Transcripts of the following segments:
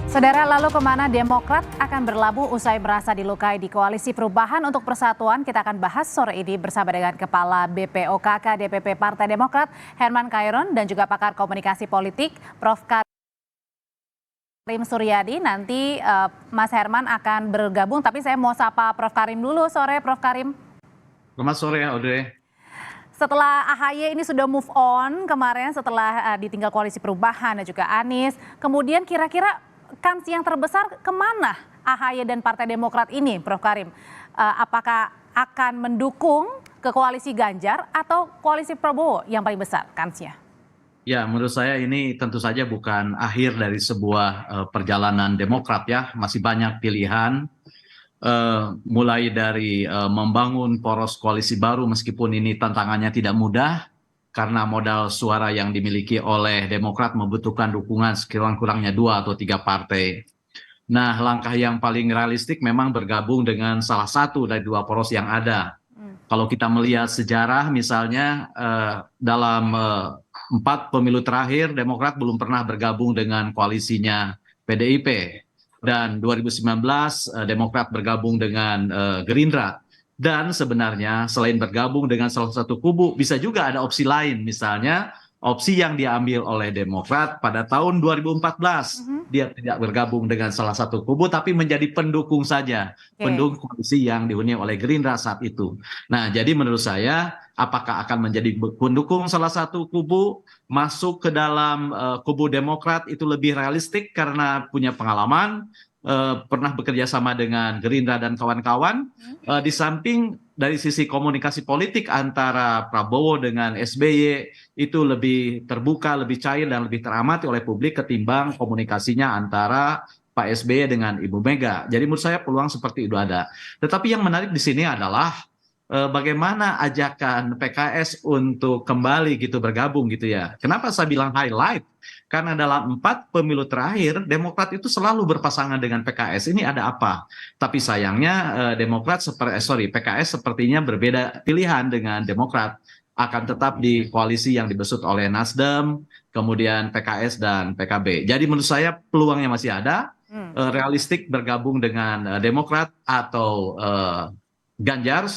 Saudara, lalu kemana Demokrat akan berlabuh usai merasa dilukai di Koalisi Perubahan untuk Persatuan? Kita akan bahas sore ini bersama dengan Kepala BPOKK DPP Partai Demokrat, Herman Kairon, dan juga pakar komunikasi politik, Prof. Karim Suryadi. Nanti Mas Herman akan bergabung, tapi saya mau sapa Prof. Karim dulu. Sore, Prof. Karim. Selamat sore, Audrey. Setelah AHY ini sudah move on kemarin setelah ditinggal Koalisi Perubahan dan juga Anies, kemudian kira-kira kans yang terbesar kemana AHY dan Partai Demokrat ini, Prof. Karim? Apakah akan mendukung ke koalisi Ganjar atau koalisi Prabowo yang paling besar kansnya? Ya, menurut saya ini tentu saja bukan akhir dari sebuah perjalanan Demokrat ya. Masih banyak pilihan, mulai dari membangun poros koalisi baru meskipun ini tantangannya tidak mudah. Karena modal suara yang dimiliki oleh Demokrat membutuhkan dukungan sekurang-kurangnya 2 atau 3 partai. Nah, langkah yang paling realistik memang bergabung dengan salah satu dari 2 poros yang ada. Kalau kita melihat sejarah misalnya dalam 4 pemilu terakhir Demokrat belum pernah bergabung dengan koalisinya PDIP. Dan 2019 Demokrat bergabung dengan Gerindra. Dan sebenarnya selain bergabung dengan salah satu kubu, bisa juga ada opsi lain. Misalnya opsi yang diambil oleh Demokrat pada tahun 2014. Dia tidak bergabung dengan salah satu kubu, tapi menjadi pendukung saja. Pendukung koalisi yang dihuni oleh Gerindra saat itu. Nah, jadi menurut saya, apakah akan menjadi pendukung salah satu kubu, masuk ke dalam kubu Demokrat itu lebih realistik karena punya pengalaman, pernah bekerja sama dengan Gerindra dan kawan-kawan. Di samping dari sisi komunikasi politik antara Prabowo dengan SBY itu lebih terbuka, lebih cair dan lebih teramati oleh publik ketimbang komunikasinya antara Pak SBY dengan Ibu Mega. Jadi menurut saya peluang seperti itu ada. Tetapi yang menarik di sini adalah bagaimana ajakan PKS untuk kembali gitu bergabung gitu ya. Kenapa saya bilang highlight? Karena dalam 4 pemilu terakhir Demokrat itu selalu berpasangan dengan PKS. Ini ada apa? Tapi sayangnya PKS sepertinya berbeda pilihan dengan Demokrat. Akan tetap di koalisi yang dibesut oleh Nasdem, kemudian PKS dan PKB. Jadi menurut saya peluangnya masih ada. Realistik bergabung dengan Demokrat atau Ganjar,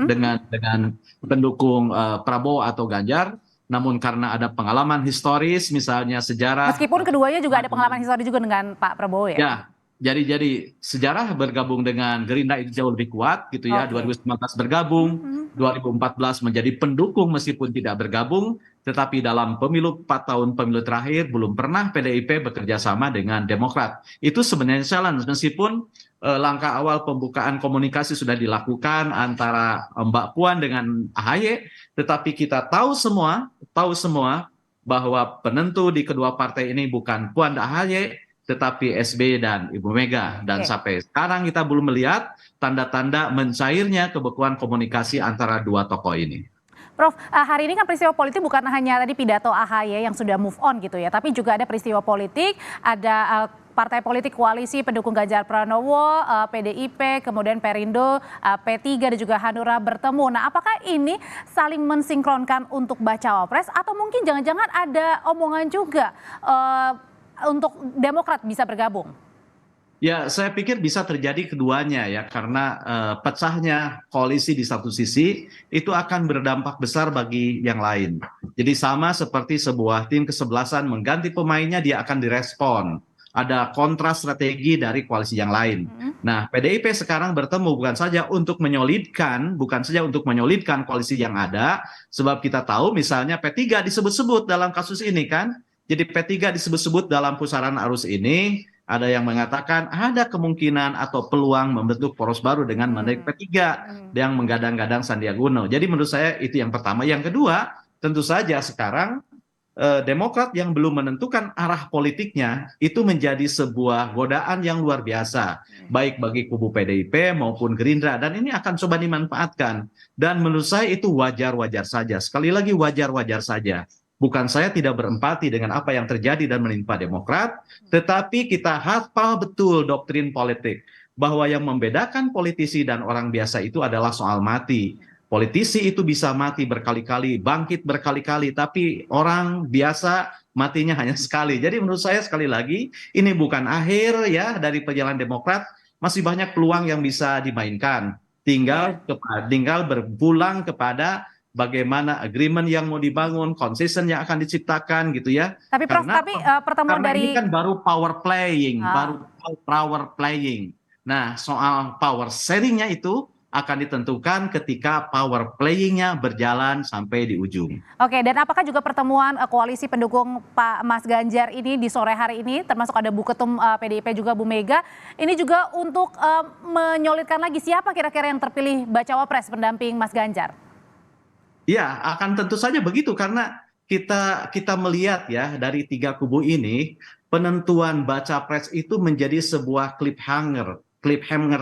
dengan pendukung Prabowo atau Ganjar. Namun karena ada pengalaman historis, misalnya sejarah. Meskipun keduanya juga ada pengalaman historis juga dengan Pak Prabowo ya? Ya, jadi sejarah bergabung dengan Gerindra itu jauh lebih kuat gitu ya. 2019 bergabung, 2014 menjadi pendukung meskipun tidak bergabung. Tetapi dalam 4 tahun pemilu terakhir belum pernah PDIP bekerja sama dengan Demokrat. Itu sebenarnya challenge meskipun langkah awal pembukaan komunikasi sudah dilakukan antara Mbak Puan dengan AHY, tetapi kita tahu semua bahwa penentu di kedua partai ini bukan Puan dan AHY, tetapi SBY dan Ibu Mega. Dan sampai sekarang kita belum melihat tanda-tanda mencairnya kebekuan komunikasi antara 2 tokoh ini. Prof, hari ini kan peristiwa politik bukan hanya tadi pidato AHY yang sudah move on gitu ya, tapi juga ada peristiwa politik, ada partai politik koalisi pendukung Ganjar Pranowo, PDIP, kemudian Perindo, P3 dan juga Hanura bertemu. Nah, apakah ini saling mensinkronkan untuk bacawa pres atau mungkin jangan-jangan ada omongan juga untuk Demokrat bisa bergabung? Ya, saya pikir bisa terjadi keduanya ya, karena pecahnya koalisi di satu sisi itu akan berdampak besar bagi yang lain. Jadi sama seperti sebuah tim kesebelasan mengganti pemainnya, dia akan direspon. Ada kontra strategi dari koalisi yang lain. Nah, PDIP sekarang bertemu bukan saja untuk menyolidkan koalisi yang ada, sebab kita tahu misalnya P3 disebut-sebut dalam kasus ini kan. Jadi P3 disebut-sebut dalam pusaran arus ini. Ada yang mengatakan ada kemungkinan atau peluang membentuk poros baru dengan menarik P3 yang menggadang-gadang Sandiaga Uno. Jadi menurut saya itu yang pertama. Yang kedua, tentu saja sekarang Demokrat yang belum menentukan arah politiknya itu menjadi sebuah godaan yang luar biasa, baik bagi kubu PDIP maupun Gerindra, dan ini akan coba dimanfaatkan. Dan menurut saya itu wajar-wajar saja. Sekali lagi wajar-wajar saja. Bukan saya tidak berempati dengan apa yang terjadi dan menimpa Demokrat, tetapi kita hafal betul doktrin politik bahwa yang membedakan politisi dan orang biasa itu adalah soal mati. Politisi itu bisa mati berkali-kali, bangkit berkali-kali, tapi orang biasa matinya hanya sekali. Jadi menurut saya sekali lagi ini bukan akhir ya dari perjalanan Demokrat, masih banyak peluang yang bisa dimainkan. Tinggal berpulang kepada bagaimana agreement yang mau dibangun, konsisten yang akan diciptakan gitu ya. Tapi Prof, pertemuan Karena ini dari kan baru power playing. Nah, soal power sharingnya itu akan ditentukan ketika power playingnya berjalan sampai di ujung. Oke, dan apakah juga pertemuan koalisi pendukung Pak Mas Ganjar ini di sore hari ini, termasuk ada Bu Ketum PDIP juga Bu Mega, ini juga untuk menyolidkan lagi siapa kira-kira yang terpilih bacawa pres pendamping Mas Ganjar? Ya, akan tentu saja begitu karena kita melihat ya dari tiga kubu ini penentuan baca pres itu menjadi sebuah cliffhanger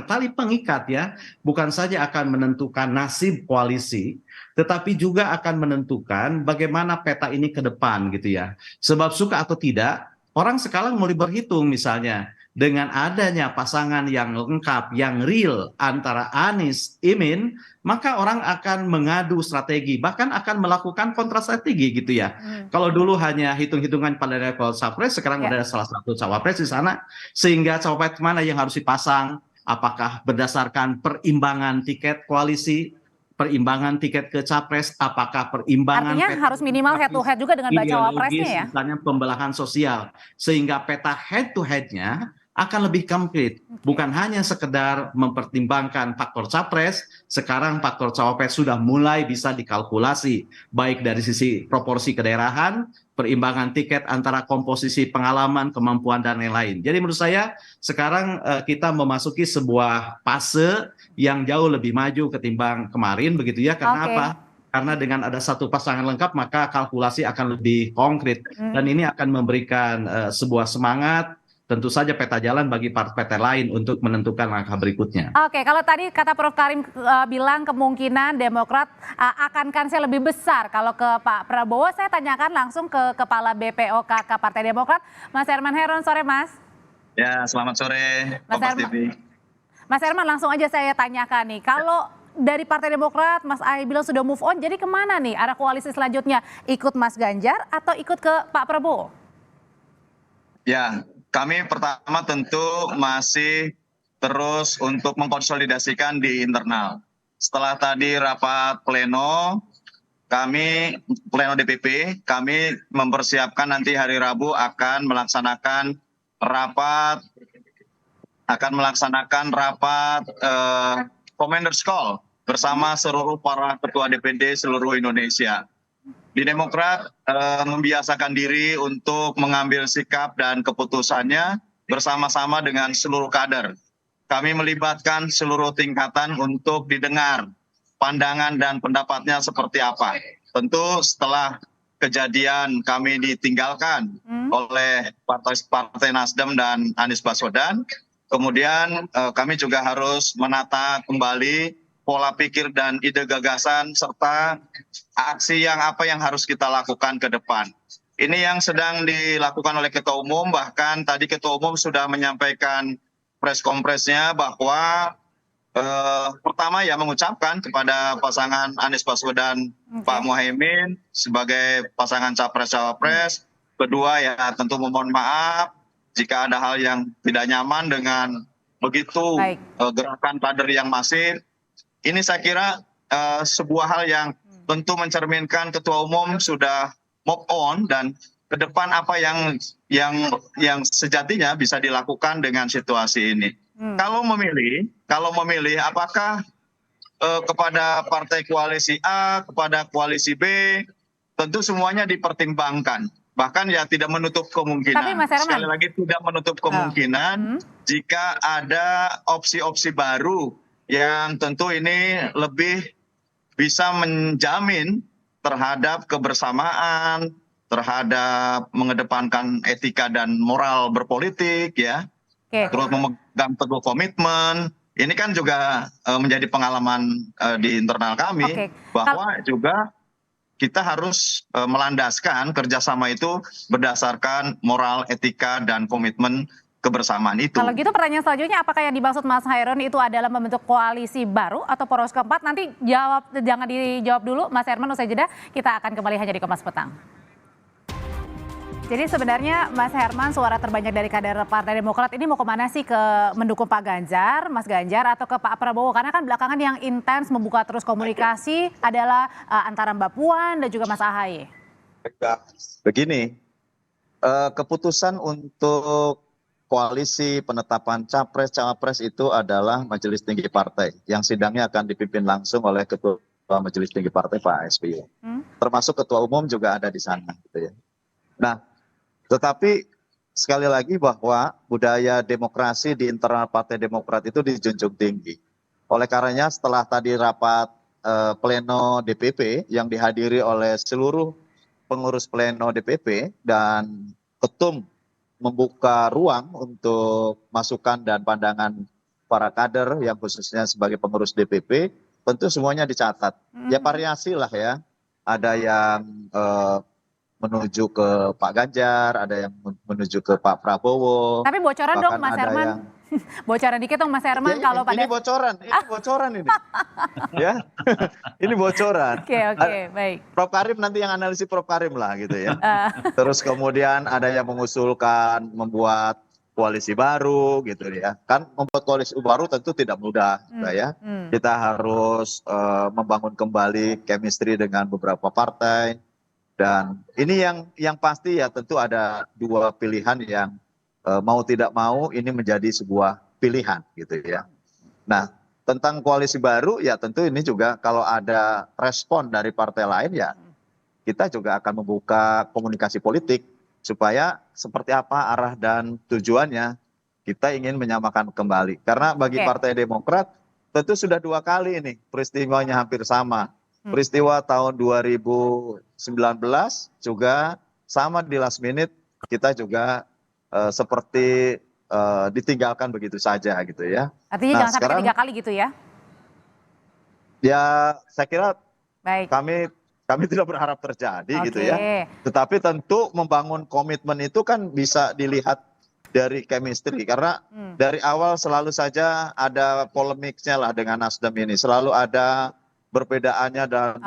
tali pengikat ya, bukan saja akan menentukan nasib koalisi, tetapi juga akan menentukan bagaimana peta ini ke depan gitu ya. Sebab suka atau tidak, orang sekarang mulai berhitung misalnya dengan adanya pasangan yang lengkap, yang real antara Anies, Imin, maka orang akan mengadu strategi, bahkan akan melakukan kontrastrategi gitu ya. Kalau dulu hanya hitung-hitungan pada level capres, sekarang ada salah satu cawapres di sana, sehingga cawapres mana yang harus dipasang, apakah berdasarkan perimbangan tiket koalisi, perimbangan tiket ke capres, apakah perimbangan artinya harus minimal head to head juga dengan bacawa presnya ya? Misalnya pembelahan sosial, sehingga peta head to head-nya akan lebih komplit, bukan hanya sekedar mempertimbangkan faktor capres, sekarang faktor cawapres sudah mulai bisa dikalkulasi, baik dari sisi proporsi kedaerahan, perimbangan tiket antara komposisi pengalaman, kemampuan, dan lain-lain. Jadi menurut saya sekarang kita memasuki sebuah fase yang jauh lebih maju ketimbang kemarin, begitu ya, karena apa? Karena dengan ada satu pasangan lengkap, maka kalkulasi akan lebih konkret, dan ini akan memberikan sebuah semangat, tentu saja peta jalan bagi partai lain untuk menentukan langkah berikutnya. Oke, kalau tadi kata Prof Karim bilang kemungkinan Demokrat akan kansnya lebih besar. Kalau ke Pak Prabowo, saya tanyakan langsung ke Kepala BPOKK Partai Demokrat, Mas Herman Heron. Sore Mas. Ya, selamat sore Kompas TV. Mas Herman, langsung aja saya tanyakan nih, kalau dari Partai Demokrat, Mas Ahy bilang sudah move on, jadi kemana nih arah koalisi selanjutnya? Ikut Mas Ganjar atau ikut ke Pak Prabowo? Ya, kami pertama tentu masih terus untuk mengkonsolidasikan di internal. Setelah tadi rapat pleno DPP, kami mempersiapkan nanti hari Rabu akan melaksanakan rapat Commander's Call bersama seluruh para ketua DPD seluruh Indonesia. Di Demokrat membiasakan diri untuk mengambil sikap dan keputusannya bersama-sama dengan seluruh kader. Kami melibatkan seluruh tingkatan untuk didengar pandangan dan pendapatnya seperti apa. Tentu setelah kejadian kami ditinggalkan oleh Partai Nasdem dan Anies Baswedan, kemudian kami juga harus menata kembali pola pikir dan ide gagasan serta aksi apa yang harus kita lakukan ke depan. Ini yang sedang dilakukan oleh Ketua Umum, bahkan tadi Ketua Umum sudah menyampaikan press conference-nya bahwa pertama ya mengucapkan kepada pasangan Anies Baswedan Pak Muhaimin sebagai pasangan capres-cawapres. Kedua ya tentu memohon maaf jika ada hal yang tidak nyaman dengan begitu gerakan kader yang masif. Ini saya kira sebuah hal yang tentu mencerminkan Ketua Umum sudah move on dan ke depan apa yang sejatinya bisa dilakukan dengan situasi ini. Kalau memilih apakah kepada partai koalisi A, kepada koalisi B, tentu semuanya dipertimbangkan. Bahkan ya tidak menutup kemungkinan. Sekali lagi tidak menutup kemungkinan jika ada opsi-opsi baru yang tentu ini lebih bisa menjamin terhadap kebersamaan, terhadap mengedepankan etika dan moral berpolitik ya, terus memegang teguh komitmen. Ini kan juga menjadi pengalaman di internal kami bahwa juga kita harus melandaskan kerjasama itu berdasarkan moral, etika, dan komitmen kebersamaan itu. Kalau gitu pertanyaan selanjutnya, apakah yang dimaksud Mas Herman itu adalah membentuk koalisi baru atau poros keempat? Nanti jangan dijawab dulu Mas Herman, usai jeda kita akan kembali hanya di Kompas Petang. Jadi sebenarnya Mas Herman suara terbanyak dari kader Partai Demokrat ini mau kemana sih? Ke mendukung Pak Ganjar, Mas Ganjar, atau ke Pak Prabowo? Karena kan belakangan yang intens membuka terus komunikasi adalah antara Mbak Puan dan juga Mas Ahaye. Begini, keputusan untuk koalisi penetapan capres-cawapres itu adalah Majelis Tinggi Partai yang sidangnya akan dipimpin langsung oleh Ketua Majelis Tinggi Partai Pak SBY. Termasuk Ketua Umum juga ada di sana, gitu ya. Nah, tetapi sekali lagi bahwa budaya demokrasi di internal Partai Demokrat itu dijunjung tinggi. Oleh karenanya setelah tadi rapat pleno DPP yang dihadiri oleh seluruh pengurus pleno DPP dan ketum membuka ruang untuk masukan dan pandangan para kader yang khususnya sebagai pengurus DPP, tentu semuanya dicatat. Ya variasi lah ya, ada yang menuju ke Pak Ganjar, ada yang menuju ke Pak Prabowo. Tapi bocoran dong Mas Herman. Bocoran dikit dong Mas Herman ya, kalau pada ini bocoran ini. Ya. Ini bocoran. Oke, baik. Prof Karim nanti yang analisis Prof Karim lah gitu ya. Terus kemudian ada yang mengusulkan membuat koalisi baru gitu ya. Kan membuat koalisi baru tentu tidak mudah ya. Kita harus membangun kembali chemistry dengan beberapa partai. Dan ini yang pasti ya tentu ada dua pilihan yang mau tidak mau ini menjadi sebuah pilihan gitu ya. Nah, tentang koalisi baru ya tentu ini juga kalau ada respon dari partai lain ya kita juga akan membuka komunikasi politik supaya seperti apa arah dan tujuannya kita ingin menyamakan kembali. Karena bagi Partai Demokrat tentu sudah 2 kali ini peristiwanya hampir sama. Peristiwa tahun 2019 juga sama di last minute kita juga seperti ditinggalkan begitu saja gitu ya. Artinya jangan sampai 3 kali gitu ya? Ya saya kira baik. Kami tidak berharap terjadi gitu ya. Tetapi tentu membangun komitmen itu kan bisa dilihat dari chemistry karena dari awal selalu saja ada polemiknya lah dengan Nasdem ini. Selalu ada perbedaannya dan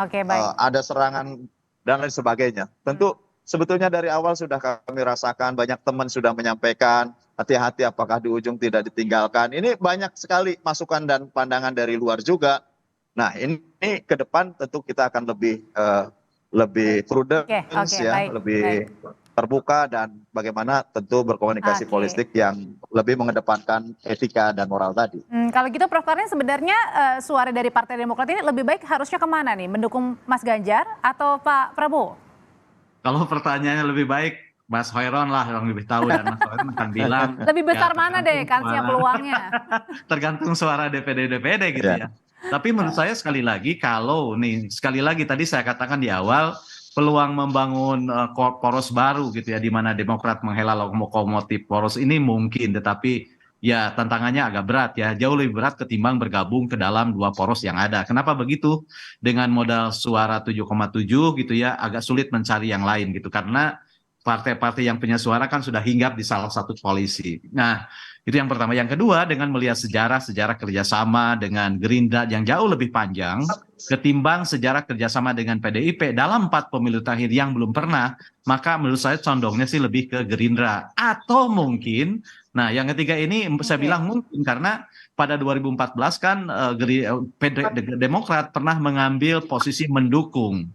ada serangan dan lain sebagainya. Tentu sebetulnya dari awal sudah kami rasakan, banyak teman sudah menyampaikan hati-hati apakah di ujung tidak ditinggalkan. Ini banyak sekali masukan dan pandangan dari luar juga. Nah ini ke depan tentu kita akan lebih prudent lebih terbuka dan bagaimana tentu berkomunikasi politik yang lebih mengedepankan etika dan moral tadi. Kalau gitu Prof Karim sebenarnya suara dari Partai Demokrat ini lebih baik harusnya kemana nih? Mendukung Mas Ganjar atau Pak Prabowo? Kalau pertanyaannya lebih baik Mas Hoiron lah yang lebih tahu dan Mas Hoiron akan bilang. Lebih besar mana deh kansnya peluangnya? Tergantung suara DPD gitu ya. Tapi menurut saya sekali lagi tadi saya katakan di awal peluang membangun poros baru gitu ya di mana Demokrat menghela lokomotif poros ini mungkin, tetapi ya tantangannya agak berat ya, jauh lebih berat ketimbang bergabung ke dalam 2 poros yang ada. Kenapa begitu? Dengan modal suara 7,7 gitu ya agak sulit mencari yang lain gitu karena partai-partai yang punya suara kan sudah hinggap di salah satu koalisi. Nah, itu yang pertama. Yang kedua, dengan melihat sejarah kerjasama dengan Gerindra yang jauh lebih panjang ketimbang sejarah kerjasama dengan PDIP dalam 4 pemilu terakhir yang belum pernah, maka menurut saya condongnya sih lebih ke Gerindra. Atau mungkin, nah yang ketiga ini saya bilang mungkin karena pada 2014 kan Demokrat pernah mengambil posisi mendukung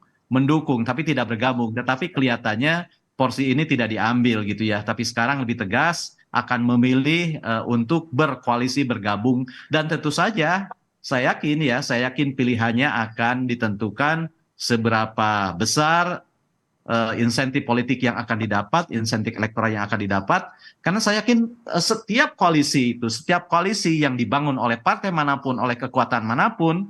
tapi tidak bergabung, tetapi kelihatannya porsi ini tidak diambil gitu ya, tapi sekarang lebih tegas akan memilih untuk berkoalisi bergabung dan tentu saja saya yakin pilihannya akan ditentukan seberapa besar insentif politik yang akan didapat, insentif elektoral yang akan didapat, karena saya yakin setiap koalisi yang dibangun oleh partai manapun, oleh kekuatan manapun,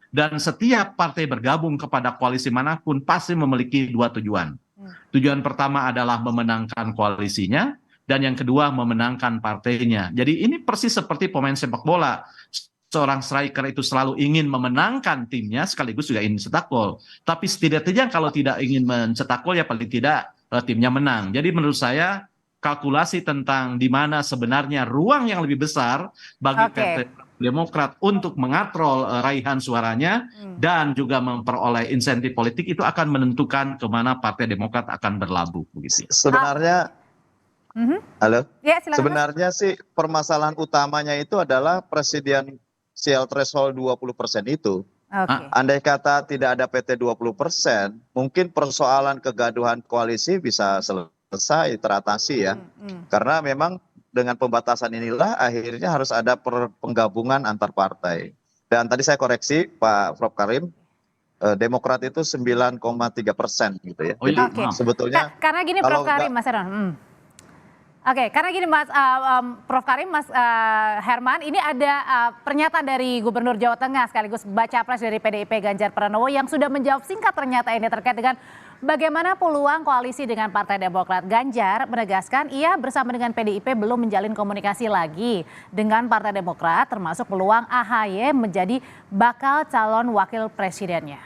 dan setiap partai bergabung kepada koalisi manapun pasti memiliki 2 tujuan. Tujuan pertama adalah memenangkan koalisinya, dan yang kedua memenangkan partainya. Jadi ini persis seperti pemain sepak bola. Seorang striker itu selalu ingin memenangkan timnya sekaligus juga ingin mencetak gol. Tapi setidaknya kalau tidak ingin mencetak gol ya paling tidak timnya menang. Jadi menurut saya kalkulasi tentang di mana sebenarnya ruang yang lebih besar bagi Oke. Partai Demokrat untuk mengatrol raihan suaranya dan juga memperoleh insentif politik, itu akan menentukan kemana Partai Demokrat akan berlabuh begitu. Sebenarnya, halo, Ya, silakan Mas. sebenarnya sih permasalahan utamanya itu adalah presidensial threshold 20% itu. Oke. Andai kata tidak ada PT 20%, mungkin persoalan kegaduhan koalisi bisa selesai, teratasi ya. Karena memang dengan pembatasan inilah akhirnya harus ada penggabungan antar partai. Dan tadi saya koreksi Pak Prof Karim, Demokrat itu 9,3% gitu ya. Oh iya, Jadi maaf. sebetulnya Karena gini kalau Prof Karim, Mas Herman. Oke, karena gini Mas Prof Karim, Mas Herman, ini ada pernyataan dari Gubernur Jawa Tengah sekaligus baca pres dari PDIP Ganjar Pranowo yang sudah menjawab singkat ternyata ini terkait dengan bagaimana peluang koalisi dengan Partai Demokrat. Ganjar menegaskan ia bersama dengan PDIP belum menjalin komunikasi lagi dengan Partai Demokrat, termasuk peluang AHY menjadi bakal calon wakil presidennya.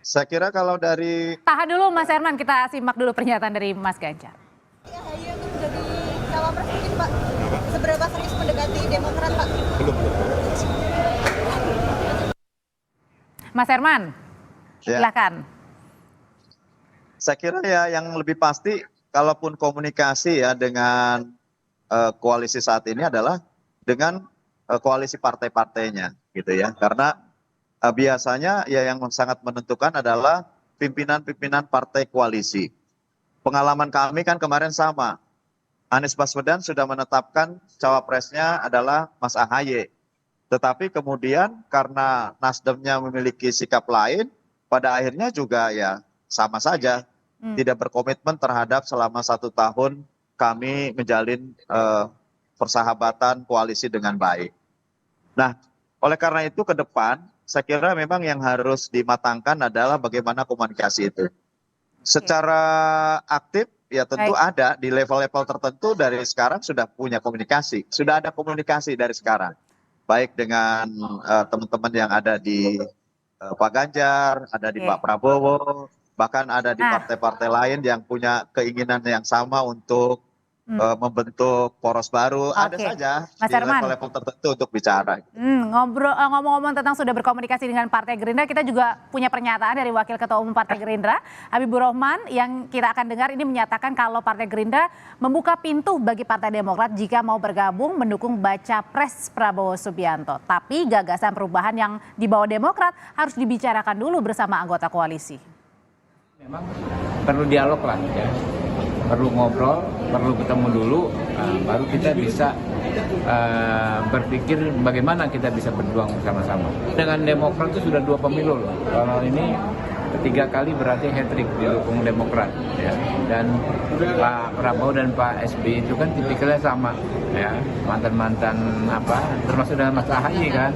saya kira kalau dari Tahan dulu Mas Herman, kita simak dulu pernyataan dari Mas Ganjar. AHY untuk menjadi cawapres mungkin Pak, seberapa serius mendekati Demokrat Pak? Mas Herman, ya, silakan. saya kira ya yang lebih pasti kalaupun komunikasi ya dengan koalisi saat ini adalah dengan koalisi partai-partainya gitu ya. Karena biasanya ya yang sangat menentukan adalah pimpinan-pimpinan partai koalisi. Pengalaman kami kan kemarin sama. Anies Baswedan sudah menetapkan cawapresnya adalah Mas AHY. Tetapi kemudian karena Nasdemnya memiliki sikap lain, pada akhirnya juga ya sama saja. Tidak berkomitmen terhadap selama 1 tahun kami menjalin persahabatan koalisi dengan baik. Nah, oleh karena itu ke depan, saya kira memang yang harus dimatangkan adalah bagaimana komunikasi itu. Secara aktif ya tentu ada di level-level tertentu dari sekarang sudah punya komunikasi. Sudah ada komunikasi dari sekarang. Baik dengan teman-teman yang ada di Pak Ganjar, ada di Pak Prabowo, bahkan ada di partai-partai lain yang punya keinginan yang sama untuk membentuk poros baru. Ada saja Mas di Herman, level-level tertentu untuk bicara. ngomong-ngomong tentang sudah berkomunikasi dengan Partai Gerindra, kita juga punya pernyataan dari Wakil Ketua Umum Partai Gerindra, Habibur Rahman, yang kita akan dengar ini menyatakan kalau Partai Gerindra membuka pintu bagi Partai Demokrat jika mau bergabung mendukung baca pres Prabowo Subianto. Tapi gagasan perubahan yang dibawa Demokrat harus dibicarakan dulu bersama anggota koalisi. Memang perlu dialog lah ya, perlu ngobrol, perlu ketemu dulu, baru kita bisa berpikir bagaimana kita bisa berjuang bersama-sama. Dengan Demokrat itu sudah 2 pemilu loh. Kalau ini ketiga kali berarti hat-trick didukung Demokrat ya. Dan Pak Prabowo dan Pak SBY itu kan tipikalnya sama ya, mantan-mantan termasuk dengan Mas AHY kan,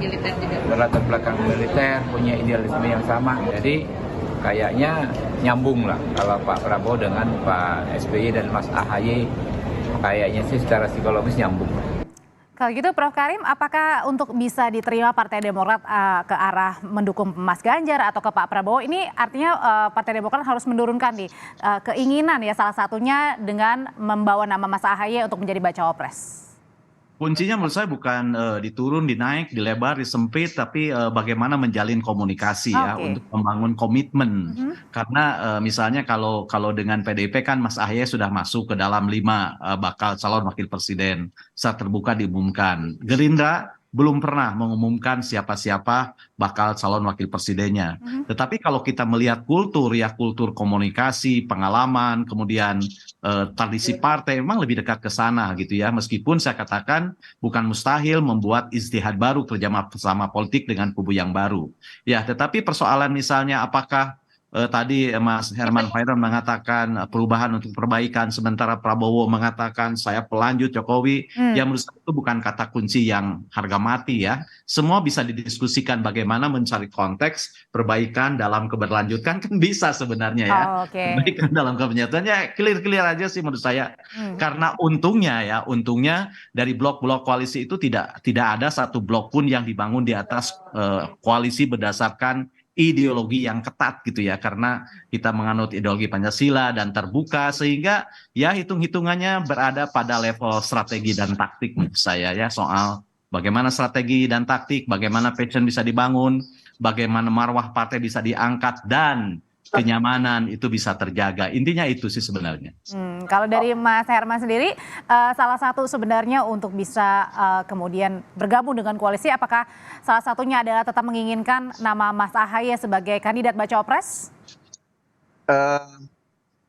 berlatar belakang militer, punya idealisme yang sama. Jadi kayaknya nyambung lah kalau Pak Prabowo dengan Pak SBY dan Mas AHY, kayaknya sih secara psikologis nyambung. Kalau gitu Prof Karim, apakah untuk bisa diterima Partai Demokrat ke arah mendukung Mas Ganjar atau ke Pak Prabowo, ini artinya Partai Demokrat harus menurunkan nih keinginan ya, salah satunya dengan membawa nama Mas AHY untuk menjadi bacawa pres? Kuncinya menurut saya bukan diturun, dinaik, dilebar, disempit, tapi bagaimana menjalin komunikasi ya untuk membangun komitmen. Karena misalnya kalau dengan PDIP kan Mas AHY sudah masuk ke dalam 5 bakal calon wakil presiden saat terbuka diumumkan. Gerindra belum pernah mengumumkan siapa-siapa bakal calon wakil presidennya. Tetapi kalau kita melihat kultur komunikasi, pengalaman, kemudian tradisi partai memang lebih dekat ke sana gitu ya. Meskipun saya katakan bukan mustahil membuat ijtihad baru kerja sama politik dengan kubu yang baru. Ya, tetapi persoalan misalnya apakah tadi Mas Herman Hairon mengatakan perubahan untuk perbaikan, sementara Prabowo mengatakan saya pelanjut Jokowi. Ya menurut saya itu bukan kata kunci yang harga mati ya. Semua bisa didiskusikan bagaimana mencari konteks perbaikan dalam keberlanjutan kan bisa sebenarnya ya. Perbaikan dalam keberlanjutan ya clear aja sih menurut saya. Karena untungnya dari blok-blok koalisi itu tidak ada satu blok pun yang dibangun di atas koalisi berdasarkan ideologi yang ketat gitu ya, karena kita menganut ideologi Pancasila dan terbuka, sehingga ya hitung-hitungannya berada pada level strategi dan taktik menurut saya ya, soal bagaimana strategi dan taktik, bagaimana passion bisa dibangun, bagaimana marwah partai bisa diangkat, dan kenyamanan itu bisa terjaga. Intinya itu sih sebenarnya. Kalau dari Mas Herman sendiri, salah satu sebenarnya untuk bisa kemudian bergabung dengan koalisi, apakah salah satunya adalah tetap menginginkan nama Mas Ahaye sebagai kandidat baca pres?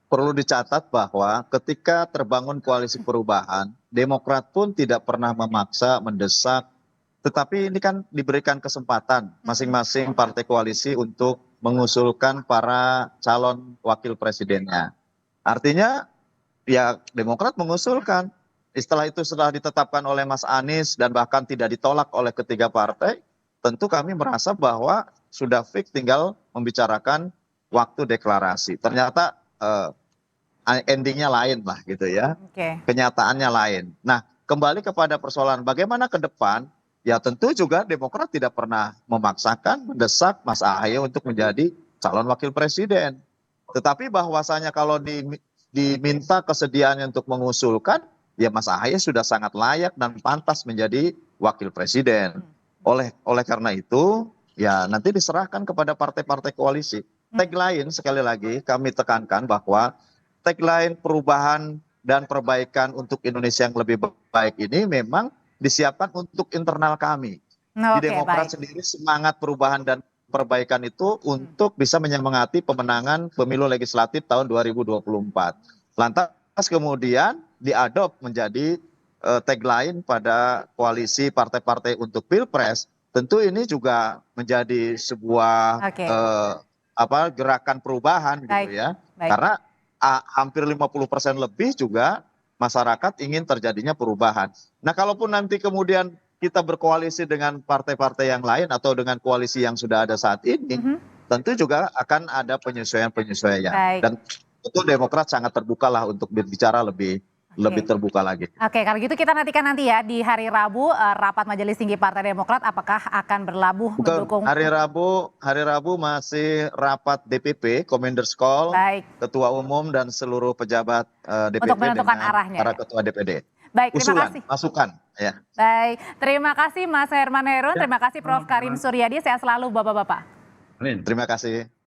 Perlu dicatat bahwa ketika terbangun koalisi perubahan, Demokrat pun tidak pernah memaksa, mendesak, tetapi ini kan diberikan kesempatan masing-masing partai koalisi untuk mengusulkan para calon wakil presidennya. Artinya ya Demokrat mengusulkan. Setelah itu setelah ditetapkan oleh Mas Anies dan bahkan tidak ditolak oleh ketiga partai, tentu kami merasa bahwa sudah fix tinggal membicarakan waktu deklarasi. Ternyata endingnya lain lah gitu ya. Kenyataannya lain. Nah, kembali kepada persoalan bagaimana ke depan, ya tentu juga Demokrat tidak pernah memaksakan, mendesak Mas Ahaye untuk menjadi calon wakil presiden. Tetapi bahwasanya kalau diminta kesediaannya untuk mengusulkan, ya Mas Ahaye sudah sangat layak dan pantas menjadi wakil presiden. Oleh karena itu, ya nanti diserahkan kepada partai-partai koalisi. Tagline sekali lagi kami tekankan bahwa tagline perubahan dan perbaikan untuk Indonesia yang lebih baik ini memang disiapkan untuk internal kami. Di Demokrat sendiri semangat perubahan dan perbaikan itu untuk bisa menyemangati pemenangan pemilu legislatif tahun 2024. Lantas kemudian diadop menjadi tagline pada koalisi partai-partai untuk Pilpres. Tentu ini juga menjadi sebuah gerakan perubahan gitu ya. Karena hampir 50% lebih juga masyarakat ingin terjadinya perubahan. Nah, kalaupun nanti kemudian kita berkoalisi dengan partai-partai yang lain atau dengan koalisi yang sudah ada saat ini, tentu juga akan ada penyesuaian-penyesuaian. Dan tentu Demokrat sangat terbuka lah untuk berbicara lebih terbuka lagi. Oke, kalau gitu kita nantikan nanti ya di hari Rabu rapat Majelis Tinggi Partai Demokrat apakah akan berlabuh mendukung. Hari Rabu masih rapat DPP, Commanders Call, Ketua Umum dan seluruh pejabat DPP untuk menentukan arahnya. Para ketua DPD. Baik, terima kasih. Masukan. Ya. Baik, terima kasih Mas Herman Herun, terima kasih Prof. Karim Suryadi, sehat selalu Bapak-Bapak. Amin. Terima kasih.